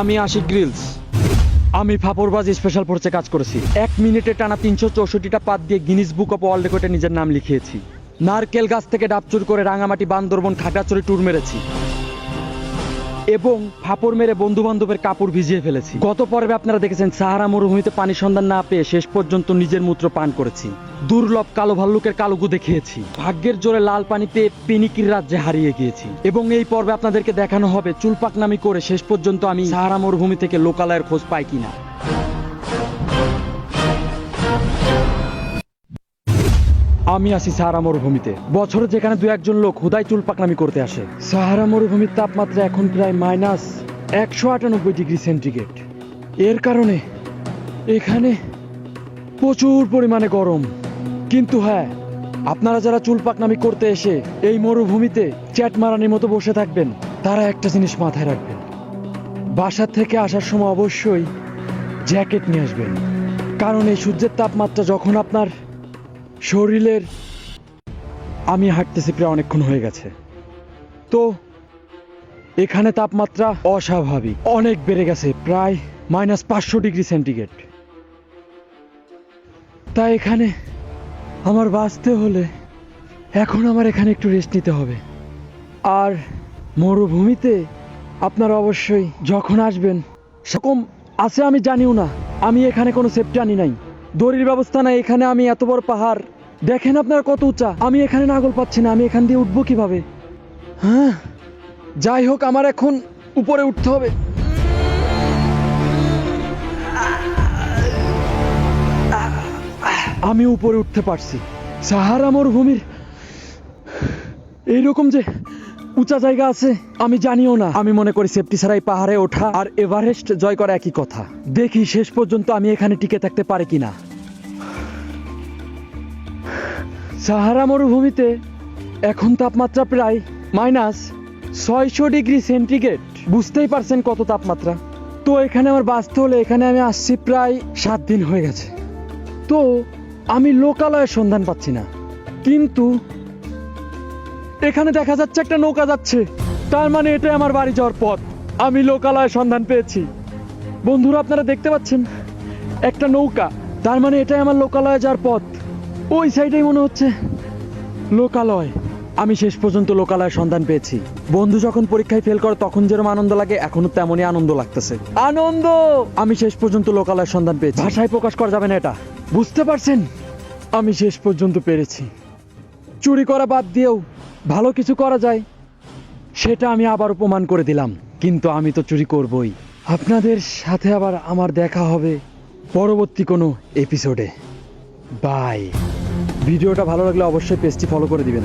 আমি আশিক গ্রিলস। আমি ফাপড়বাজ স্পেশাল ফোর্সে কাজ করেছি। 1 মিনিটে টানা 364টা পাত দিয়ে গিনিস বুক অফ ওয়ার্ল্ড রেকর্ডে নিজের নাম লিখিয়েছি। নারকেল গাছ থেকে ডাব চুরি করে রাঙামাটি, বান্দরবন, খাগড়াছড়ি ট্যুর মেরেছি এবং ফাপড় মেরে বন্ধু বান্ধবের কাপড় ভিজিয়ে ফেলেছি। গত পর্বে আপনারা দেখেছেন সাহারা মরুভূমিতে পানি সন্ধান না পেয়ে শেষ পর্যন্ত নিজের মূত্র পান করেছি। দুর্লভ কালো ভাল্লুকের কালুগু দেখিয়েছি। ভাগ্যের জোরে লাল পানিতে পিনিকির রাজ্যে হারিয়ে গিয়েছি। এবং এই পর্বে আপনাদেরকে দেখানো হবে চুলপাকনামি করে শেষ পর্যন্ত আমি সাহারা মরুভূমি থেকে লোকালয়ের খোঁজ পাই কিনা। আমি আছি সাহারা মরুভূমিতে। বছরে যেখানে 2-1 জন লোক হুদাই চুলপাকনামি করতে আসে। সাহারা মরুভূমির তাপমাত্রা এখন প্রায় -198°C। এর কারণে এখানে প্রচুর পরিমাণে গরম। কিন্তু হ্যাঁ, আপনারা যারা চুলপাকনামি করতে এসে এই মরুভূমিতে চ্যাট মারানির মতো বসে থাকবেন, তারা একটা জিনিস মাথায় রাখবেন, বাসা থেকে আসার সময় অবশ্যই জ্যাকেট নিয়ে আসবেন। কারণ এই সূর্যের তাপমাত্রা যখন আপনার শরীরের, আমি হাঁটতেছি প্রায় অনেকক্ষণ হয়ে গেছে, তো এখানে তাপমাত্রা অস্বাভাবিক অনেক বেড়ে গেছে, প্রায় -500°C। তাই এখানে আমার বাঁচতে হলে এখন আমার এখানে একটু রেস্ট নিতে হবে। আর মরুভূমিতে আপনারা অবশ্যই যখন আসবেন, সেরকম আছে আমি জানিও না, আমি এখানে কোনো সেফটি আনি নাই, দড়ির ব্যবস্থা নাই। এখানে আমি এত বড় পাহাড় দেখেন আপনারা কত উঁচা, আমি এখানে নাগল পাচ্ছি না, আমি এখান দিয়ে উঠবো কিভাবে? হ্যাঁ, যাই হোক, আমার এখন উপরে উঠতে হবে। আমি উপরে উঠতে পারছি। সাহারা মরুভূমির এইরকম যে উঁচা জায়গা আছে আমি জানিও না। আমি মনে করি সেফটি ছাড়াই পাহাড়ে ওঠা আর এভারেস্ট জয় করা একই কথা। দেখি শেষ পর্যন্ত আমি এখানে টিকে থাকতে পারি কিনা। সাহারা মরুভূমিতে এখন তাপমাত্রা প্রায় -600°C। বুঝতেই পারছেন কত তাপমাত্রা। তো এখানে আমার বাঁচতে হলে, এখানে আমি আসছি প্রায় 7 দিন হয়ে গেছে, তো আমি লোকালয়ের সন্ধান পাচ্ছি না। কিন্তু এখানে দেখা যাচ্ছে একটা নৌকা যাচ্ছে, তার মানে এটাই আমার বাড়ি যাওয়ার পথ। আমি লোকালয়ের সন্ধান পেয়েছি। বন্ধুরা, আপনারা দেখতে পাচ্ছেন একটা নৌকা, তার মানে এটাই আমার লোকালয়ে যাওয়ার পথ। ওই সাইডেই মনে হচ্ছে লোকালয়। আমি শেষ পর্যন্ত লোকালয়ের সন্ধান পেয়েছি। বন্ধু যখন পরীক্ষায় ফেল করে তখন যেরকম আনন্দ লাগে, এখনো তেমনই আনন্দ লাগতেছে। আনন্দ! আমি শেষ পর্যন্ত লোকালয়ের সন্ধান পেয়েছি। ভাষায় প্রকাশ করা যাবে না এটা, বুঝতে পারছেন? আমি শেষ পর্যন্ত পেরেছি। চুরি করা বাদ দিয়েও ভালো কিছু করা যায়, সেটা আমি আবার প্রমাণ করে দিলাম। কিন্তু আমি তো চুরি করবই। আপনাদের সাথে আবার আমার দেখা হবে পরবর্তী কোনো এপিসোডে। বাই। ভিডিওটা ভালো লাগলে অবশ্যই পেজটি ফলো করে দিবেন।